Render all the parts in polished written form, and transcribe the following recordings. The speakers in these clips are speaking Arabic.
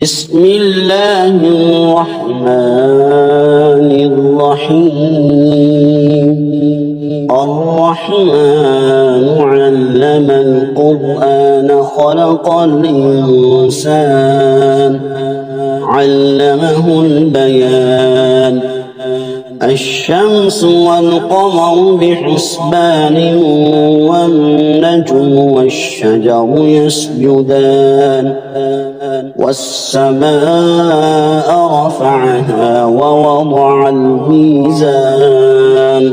بسم الله الرحمن الرحيم. الرحمن علم القرآن خلق الإنسان علمه البيان. الشمس والقمر بحسبان والنجم والشجر يسجدان والسماء رفعها ووضع الميزان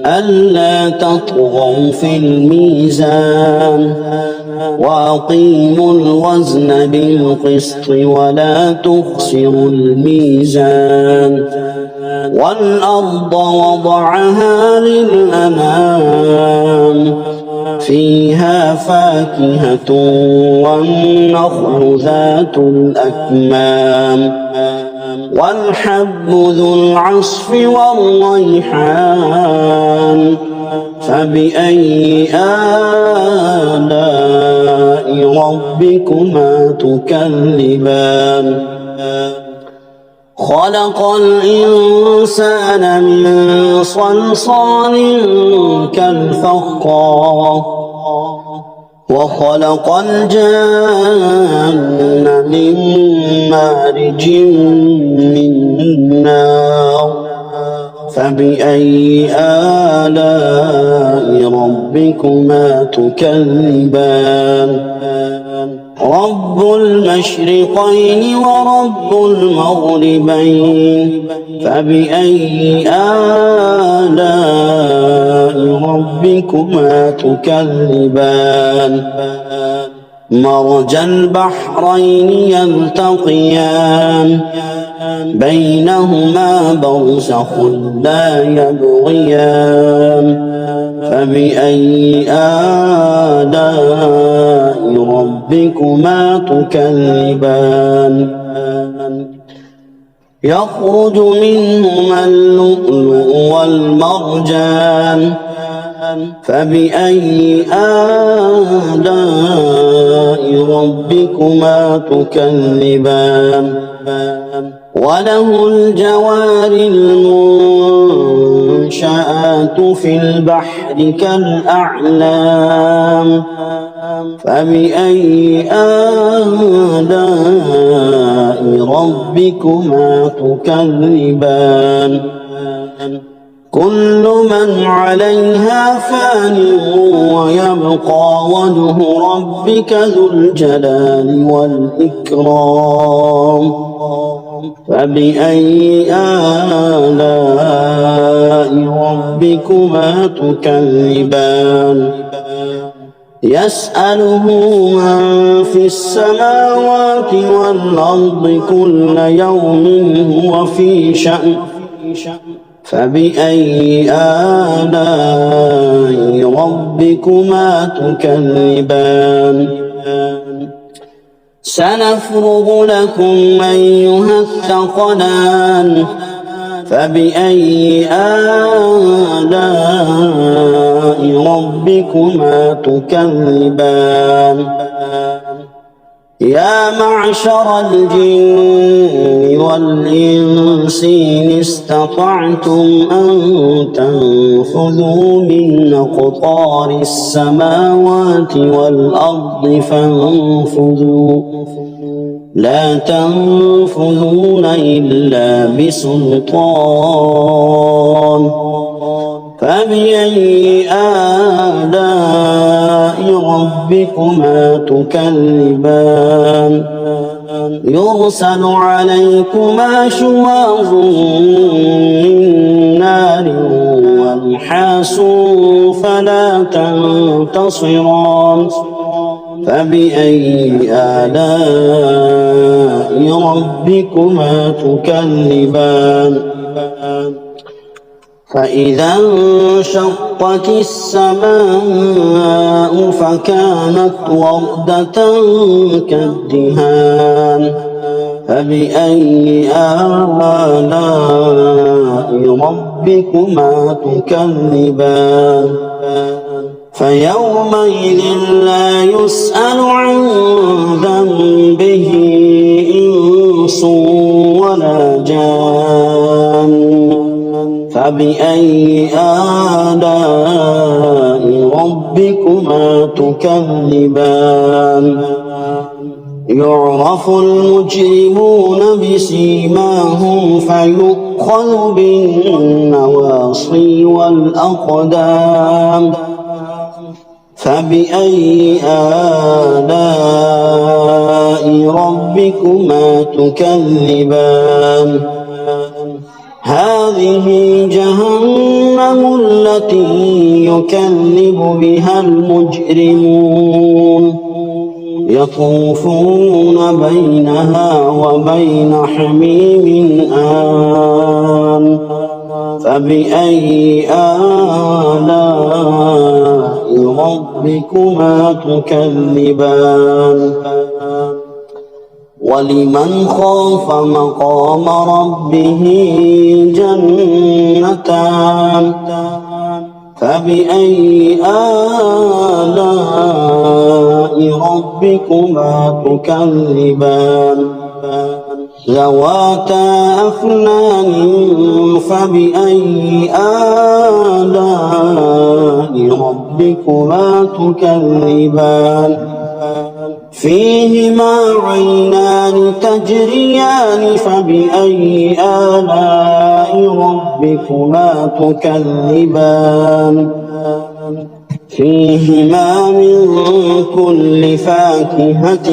ألا تطغوا في الميزان وأقيموا الوزن بالقسط ولا تخسروا الميزان. والأرض وضعها للأنام فيها فاكهة والنخل ذات الأكمام والحب ذو العصف والريحان. فبأي آلاء ربكما تكذبان؟ خلق الإنسان من صلصال كالفخار وخلق الجان من مارج من نار. فبأي آلاء ربكما تكذبان؟ رب المشرقين ورب المغربين. فبأي آلاء ربكما تكذبان؟ مرج البحرين يلتقيان بينهما برزخ لا يبغيان. فبأي آلاء ربكما تكذبان؟ يخرج منهما اللؤلؤ والمرجان. فبأي آلاء ربكما تكذبان؟ وله الجوار المنشآت في البحر كالأعلام. فبأي آلاء ربكما تكذبان؟ كل من عليها فان ويبقى وجه ربك ذو الجلال والإكرام. فبأي آلاء ربكما تكذبان؟ يسأله من في السماوات والأرض كل يوم هو في شأن. فبأي آلاء ربكما تكذبان؟ سنفرغ لكم أيها الثقلان. فبأي آلاء ربكما تكذبان؟ يا معشر الجن والإنس إن استطعتم أن تنفذوا من أقطار السماوات والأرض فانفذوا لا تنفذون إلا بسلطان. فبأي آلاء ربكما تكذبان؟ يرسل عليكما شواظ من نار ونحاس فلا تنتصران. فبأي آلاء ربكما تكذبان؟ فإذا انشقت السماء فكانت وردة كالدهان. فبأي آلاء ربكما تكذبان؟ فيومئذ لا يسأل عن ذنبه فبأي آلاء ربكما تكذبان يعرف المجرمون بسيماهم فيؤخذ بالنواصي والأقدام فبأي آلاء ربكما تكذبان هذه جهنم التي يكذب بها المجرمون يطوفون بينها وبين حميم آن فبأي آلاء ربكما تكذبان ولمن خاف مقام ربه جنتان فبأي آلاء ربكما تكذبان ذواتا أفنان فبأي آلاء ربكما تكذبان فيهما عينان تجريان فبأي آلاء ربكما تكذبان فيهما من كل فاكهة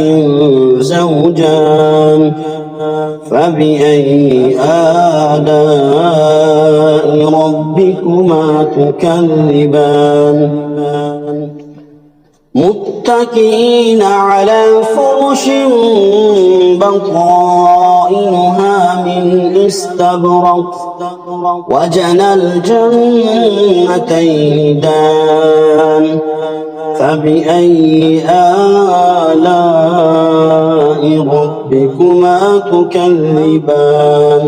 زوجان فبأي آلاء ربكما تكذبان متكئين على فرش بطائنها من استبرق وجنى الجنتين دان فبأي آلاء ربكما تكذبان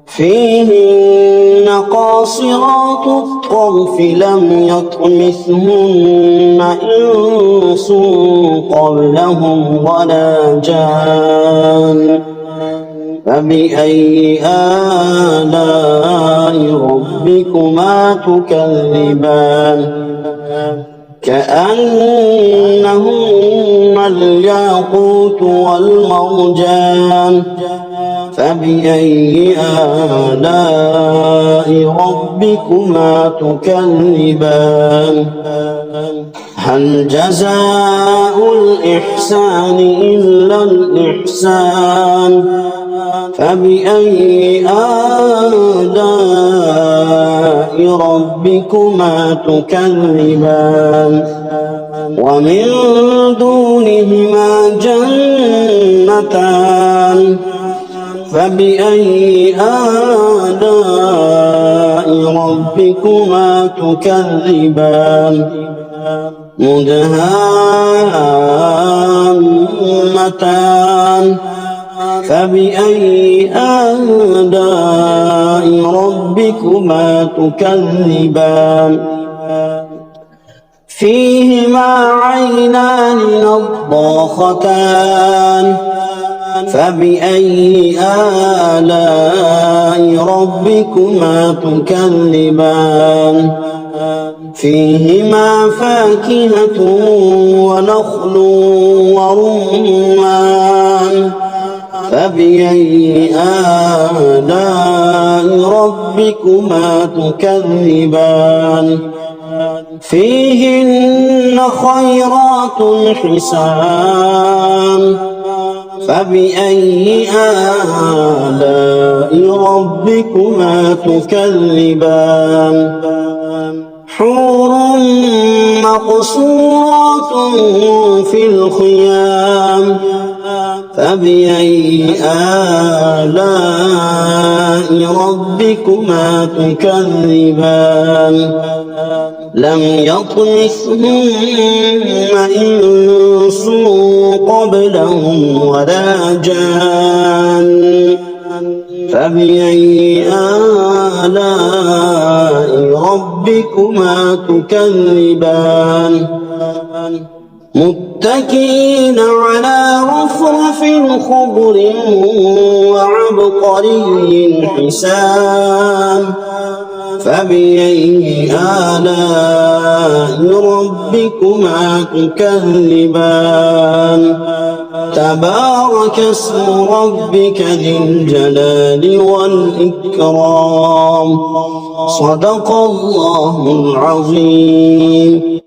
فيهن قاصرات الطرف لم يطمثهن إنس قبلهم ولا جان فبأي آلاء ربكما تكذبان كأنهن الياقوت والمرجان فبأي آلاء ربكما تكذبان هل جزاء الإحسان إلا الإحسان فبأي آلاء ربكما تكذبان ومن دونهما جنتان فبأي آلاء ربكما تكذبان مدهامتان فبأي آلاء ربكما تكذبان فيهما عينان نضاختان فبأي آلاء ربكما تكذبان فيهما فاكهة ونخل ورمان فبأي آلاء ربكما تكذبان فيهن خيرات حسان فبأي آلاء ربكما تكذبان حور مقصورات في الخيام فبأي آلاء ربكما تكذبان لم يطمثهن إنس قبلهم ولا جان فبأي آلاء ربكما تكذبان متكئين على رفرف خضر وعبقري حسان فبأي آلاء ربكما تكذبان تبارك اسم ربك ذي الجلال والإكرام صدق الله العظيم.